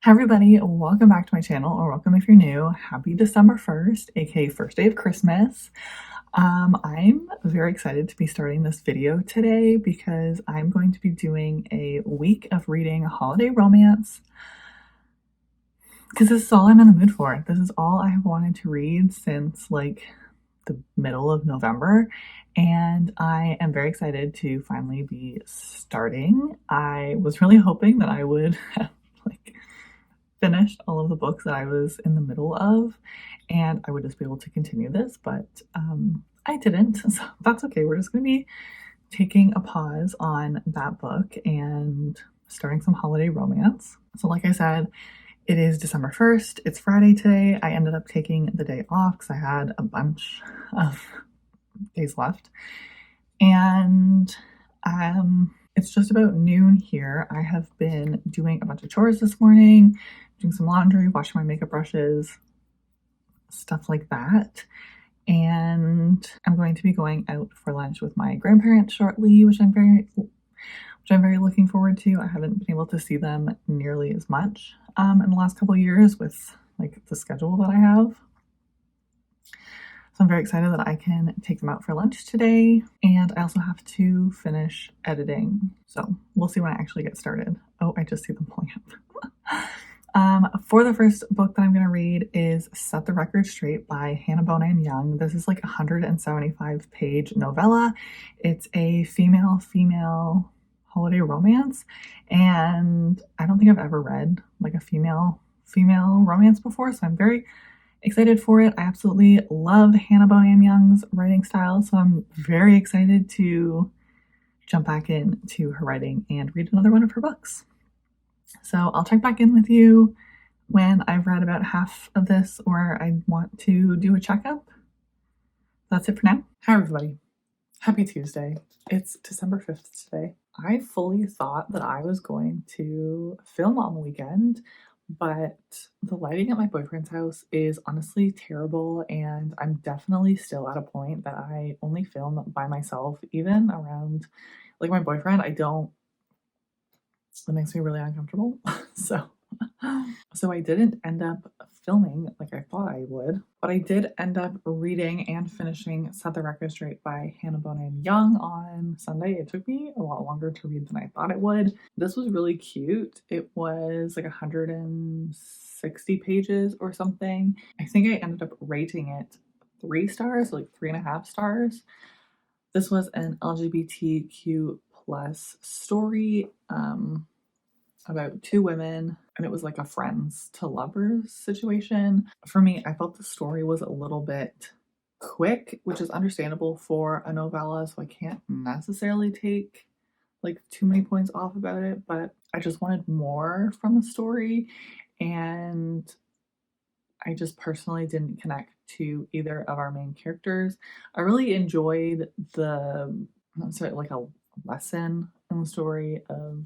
Hi everybody, welcome back to my channel, or welcome if you're new. Happy December 1st, aka first day of Christmas. I'm very excited to be starting this video today because I'm going to be doing a week of reading holiday romance because this is all I'm in the mood for. This is all I have wanted to read since like the middle of November, and I am very excited to finally be starting. I was really hoping that I would have like finished all of the books that I was in the middle of and I would just be able to continue this, but I didn't, so that's okay. We're just going to be taking a pause on that book and starting some holiday romance. So like I said, it is December 1st. It's Friday today. I ended up taking the day off because I had a bunch of days left. And it's just about noon here. I have been doing a bunch of chores this morning, doing some laundry, washing my makeup brushes, stuff like that. And I'm going to be going out for lunch with my grandparents shortly, which I'm very looking forward to. I haven't been able to see them nearly as much in the last couple of years with like the schedule that I have. So I'm very excited that I can take them out for lunch today. And I also have to finish editing. So we'll see when I actually get started. Oh, I just see them pulling up. For the first book that I'm going to read is Set the Record Straight by Bonam-Young. This is like a 175-page novella. It's a female holiday romance. And I don't think I've ever read like a female romance before. So I'm very excited for it. I absolutely love Bonam-Young's writing style, so I'm very excited to jump back into her writing and read another one of her books. So I'll check back in with you when I've read about half of this or I want to do a checkup. That's it for now. Hi everybody. Happy Tuesday. It's December 5th today. I fully thought that I was going to film on the weekend, but the lighting at my boyfriend's house is honestly terrible, and I'm definitely still at a point that I only film by myself, even around like my boyfriend. It makes me really uncomfortable. So I didn't end up filming like I thought I would, but I did end up reading and finishing Set the Record Straight by Bonam-Young on Sunday. It took me a lot longer to read than I thought it would. This was really cute. It was like 160 pages or something. I think I ended up rating it 3 stars, like 3.5 stars. This was an LGBTQ plus story about 2 women, and it was like a friends to lovers situation. For me, I felt the story was a little bit quick, which is understandable for a novella, so I can't necessarily take like too many points off about it, but I just wanted more from the story, and I just personally didn't connect to either of our main characters. I really enjoyed like a lesson in the story of,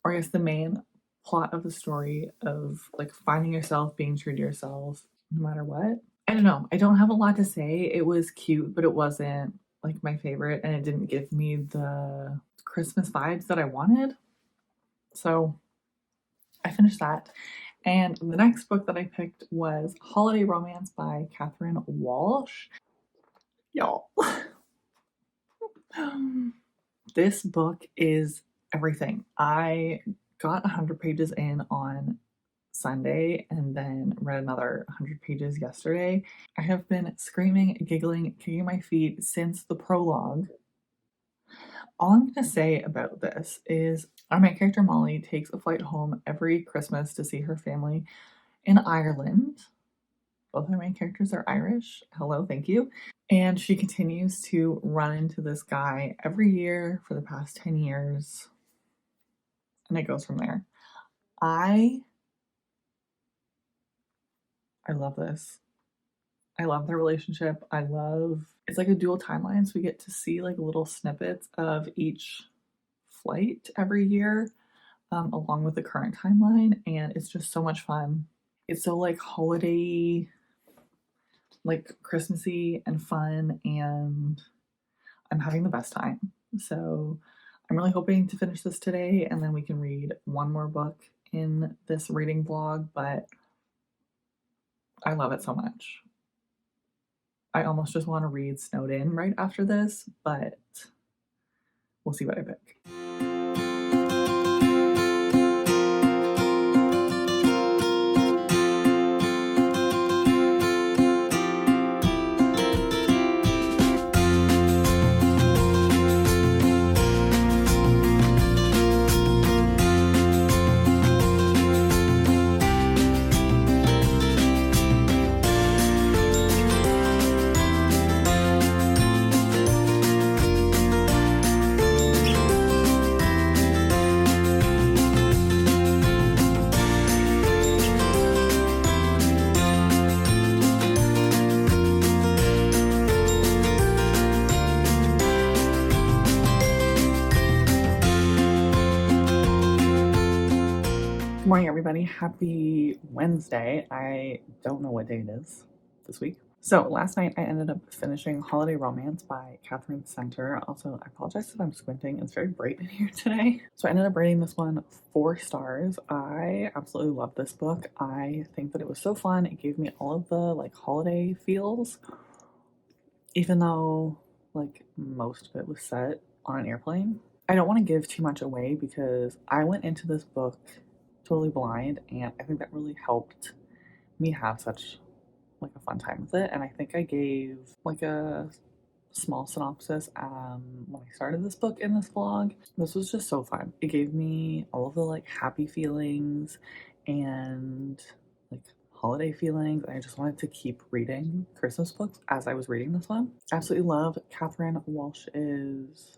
or I guess the main plot of the story of like finding yourself, being true to yourself no matter what. I don't know. I don't have a lot to say. It was cute, but it wasn't like my favorite, and it didn't give me the Christmas vibes that I wanted. So I finished that. And the next book that I picked was Holiday Romance by Catherine Walsh. Y'all. This book is everything. I got 100 pages in on Sunday and then read another 100 pages yesterday. I have been screaming, giggling, kicking my feet since the prologue. All I'm going to say about this is our main character Molly takes a flight home every Christmas to see her family in Ireland. Both our main characters are Irish. Hello, thank you. And she continues to run into this guy every year for the past 10 years. And it goes from there. I love this. I love their relationship. It's like a dual timeline, so we get to see like little snippets of each flight every year, along with the current timeline, and it's just so much fun. It's so like holiday, like Christmassy and fun, and I'm having the best time. So I'm really hoping to finish this today, and then we can read one more book in this reading vlog, but I love it so much. I almost just want to read Snowed In right after this, but we'll see what I pick. Good morning, everybody. Happy Wednesday. I don't know what day it is this week. So last night I ended up finishing Holiday Romance by Catherine Center. Also, I apologize if I'm squinting. It's very bright in here today. So I ended up rating this one 4 stars. I absolutely love this book. I think that it was so fun. It gave me all of the like holiday feels, even though like most of it was set on an airplane. I don't want to give too much away because I went into this book totally blind, and I think that really helped me have such like a fun time with it. And I think I gave like a small synopsis when I started this book in this vlog. This was just so fun. It gave me all of the like happy feelings and like holiday feelings. I just wanted to keep reading Christmas books as I was reading this one. Absolutely love Catherine Walsh is,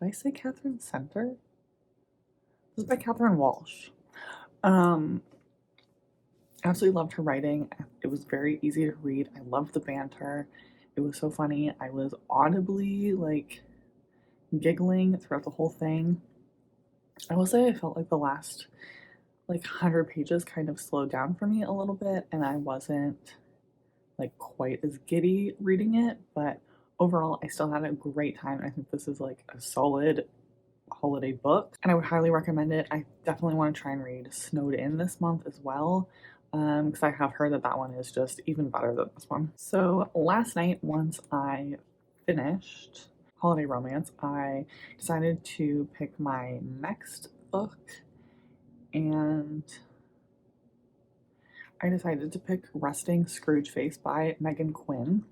did I say Catherine Center? This is by Catherine Walsh. Absolutely loved her writing. It was very easy to read. I loved the banter. It was so funny. I was audibly like giggling throughout the whole thing. I will say I felt like the last like 100 pages kind of slowed down for me a little bit, and I wasn't like quite as giddy reading it, but overall I still had a great time. I think this is like a solid holiday book, and I would highly recommend it. I definitely want to try and read Snowed In this month as well, because I have heard that that one is just even better than this one. So last night, once I finished Holiday Romance, I decided to pick my next book, and I decided to pick Resting Scrooge Face by Megan Quinn.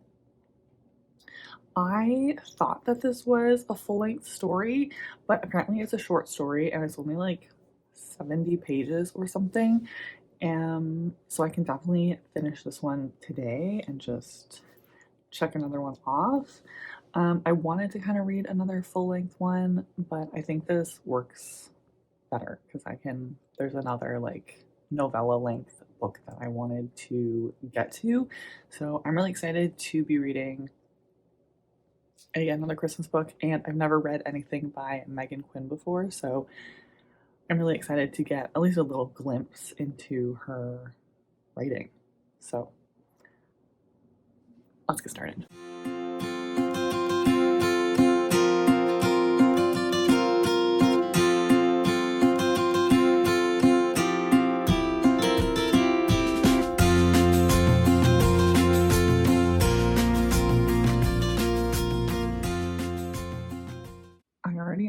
I thought that this was a full-length story, but apparently it's a short story and it's only like 70 pages or something. So I can definitely finish this one today and just check another one off. I wanted to kind of read another full-length one, but I think this works better because there's another like novella length book that I wanted to get to. So I'm really excited to be reading another Christmas book, and I've never read anything by Megan Quinn before, so I'm really excited to get at least a little glimpse into her writing. So let's get started.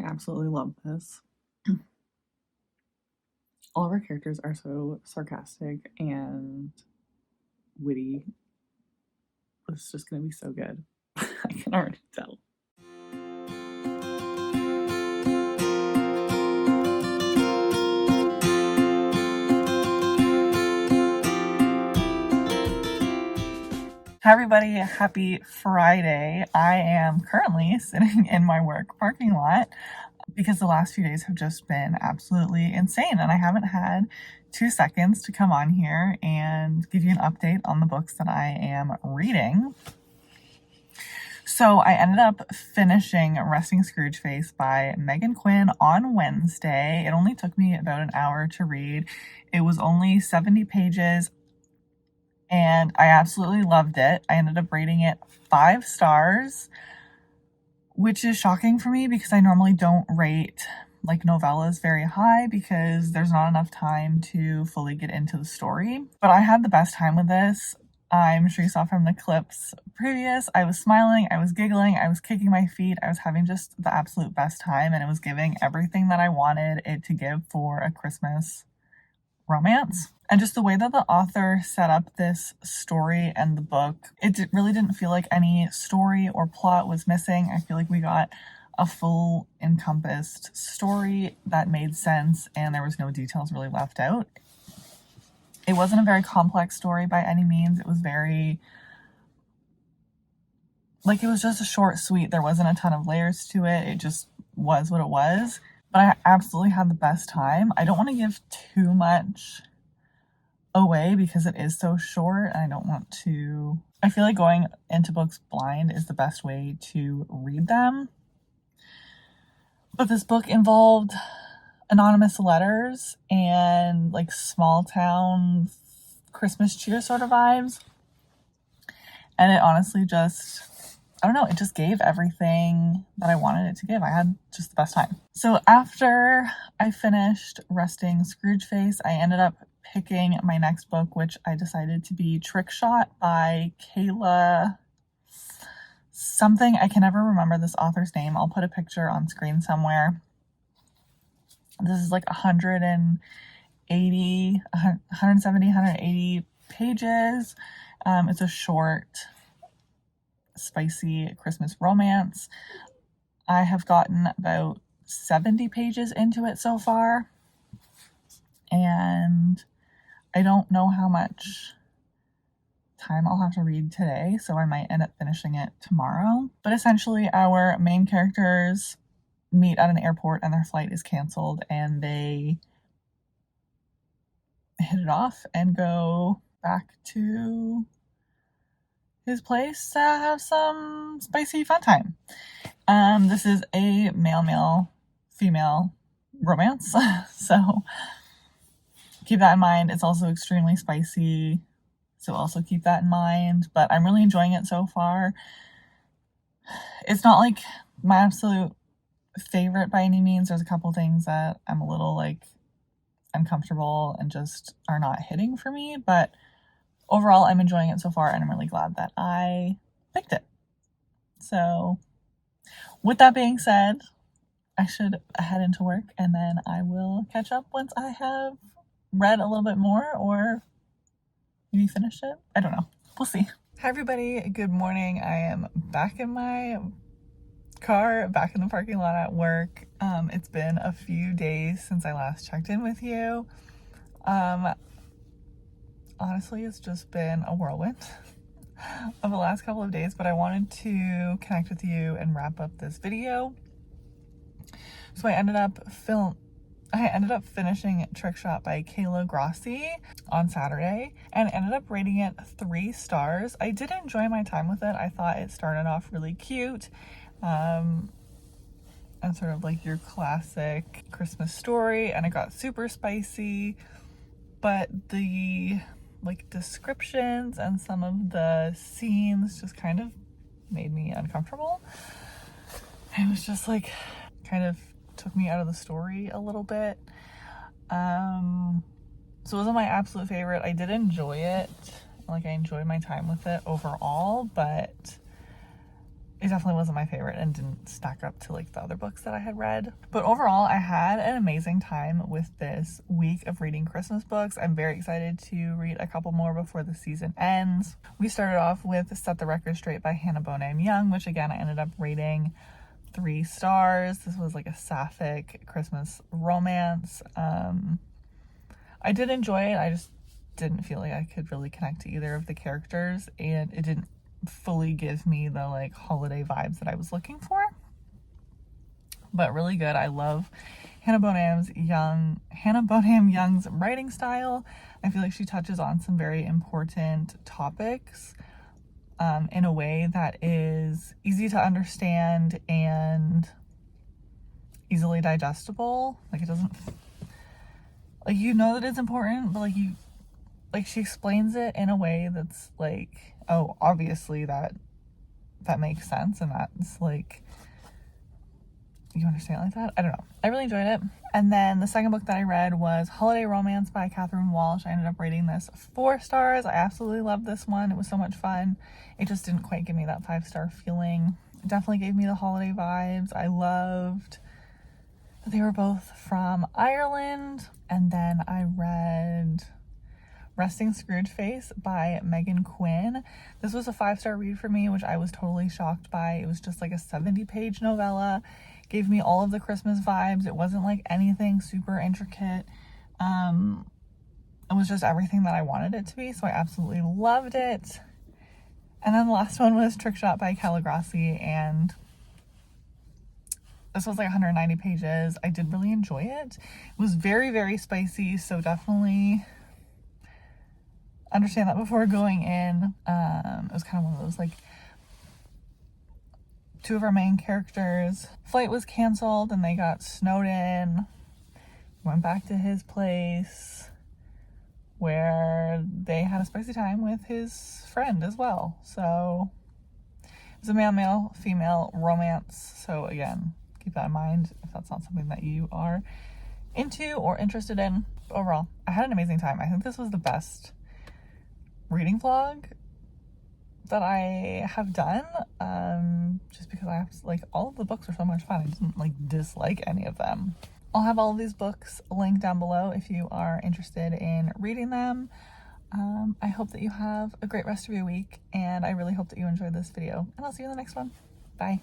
Absolutely love this. All of our characters are so sarcastic and witty. It's just gonna be so good. I can already tell. Hi everybody, happy Friday. I am currently sitting in my work parking lot because the last few days have just been absolutely insane, and I haven't had 2 seconds to come on here and give you an update on the books that I am reading. So I ended up finishing Resting Scrooge Face by Megan Quinn on Wednesday. It only took me about an hour to read. It was only 70 pages. And I absolutely loved it. I ended up rating it 5 stars, which is shocking for me because I normally don't rate like novellas very high because there's not enough time to fully get into the story. But I had the best time with this. I'm sure you saw from the clips previous, I was smiling, I was giggling, I was kicking my feet, I was having just the absolute best time, and it was giving everything that I wanted it to give for a Christmas romance. And just the way that the author set up this story and the book, it really didn't feel like any story or plot was missing. I feel like we got a full encompassed story that made sense and there was no details really left out. It wasn't a very complex story by any means. It was very, like, it was just a short, sweet. There wasn't a ton of layers to it. It just was what it was. But I absolutely had the best time. I don't want to give too much away because it is so short. And I don't want to... I feel like going into books blind is the best way to read them. But this book involved anonymous letters and like small town Christmas cheer sort of vibes. And it honestly just, I don't know, it just gave everything that I wanted it to give. I had just the best time. So after I finished resting Scrooge Face, I ended up picking my next book, which I decided to be Trick Shot by Kayla something. I can never remember this author's name. I'll put a picture on screen somewhere. This is like 170, 180 pages. It's a short, spicy Christmas romance. I have gotten about 70 pages into it so far, and I don't know how much time I'll have to read today, so I might end up finishing it tomorrow. But essentially, our main characters meet at an airport and their flight is canceled, and they hit it off and go back to his place to have some spicy fun time. This is a male, female romance, so keep that in mind. It's also extremely spicy, so also keep that in mind. But I'm really enjoying it so far. It's not like my absolute favorite by any means. There's a couple things that I'm a little like uncomfortable and just are not hitting for me, but overall I'm enjoying it so far and I'm really glad that I picked it. So with that being said, I should head into work and then I will catch up once I have read a little bit more or maybe finished it. I don't know. We'll see. Hi everybody, good morning. I am back in my car, back in the parking lot at work. It's been a few days since I last checked in with you. Honestly, it's just been a whirlwind of the last couple of days, but I wanted to connect with you and wrap up this video. So I ended up finishing Trick Shot by Kayla Grosse on Saturday and ended up rating it 3 stars. I did enjoy my time with it. I thought it started off really cute. And sort of like your classic Christmas story, and it got super spicy, but the like descriptions and some of the scenes just kind of made me uncomfortable. It was just like kind of took me out of the story a little bit. So it wasn't my absolute favorite. I did enjoy it. Like, I enjoyed my time with it overall, but it definitely wasn't my favorite and didn't stack up to like the other books that I had read. But overall, I had an amazing time with this week of reading Christmas books. I'm very excited to read a couple more before the season ends. We started off with Set the Record Straight by Bonam-Young, which again, I ended up rating 3 stars. This was like a sapphic Christmas romance. I did enjoy it. I just didn't feel like I could really connect to either of the characters, and it didn't fully give me the like holiday vibes that I was looking for, but really good. I love Hannah Bonam-Young's writing style. I feel like she touches on some very important topics in a way that is easy to understand and easily digestible. Like, it doesn't, like, you know that it's important, but like she explains it in a way that's like, oh, obviously that makes sense, and that's like You understand it like that? I don't know. I really enjoyed it. And then the second book that I read was Holiday Romance by Catherine Walsh. I ended up rating this 4 stars. I absolutely loved this one. It was so much fun. It just didn't quite give me that 5-star feeling. It definitely gave me the holiday vibes. I loved that they were both from Ireland. And then I read Resting Scrooge Face by Megan Quinn. This was a 5-star read for me, which I was totally shocked by. It was just like a 70-page novella. Gave me all of the Christmas vibes. It wasn't like anything super intricate. It was just everything that I wanted it to be, so I absolutely loved it. And then the last one was Trick Shot by Kayla, Grosse, and this was like 190 pages. I did really enjoy it. It was very, very spicy, so definitely understand that before going in. It was kind of one of those, like, 2 of our main characters' flight was canceled and they got snowed in. Went back to his place where they had a spicy time with his friend as well. So it's a male, female romance. So again, keep that in mind if that's not something that you are into or interested in. But overall, I had an amazing time. I think this was the best reading vlog that I have done, just because I have, like, all of the books are so much fun. I didn't like dislike any of them. I'll have all of these books linked down below if you are interested in reading them. I hope that you have a great rest of your week, and I really hope that you enjoyed this video, and I'll see you in the next one. Bye.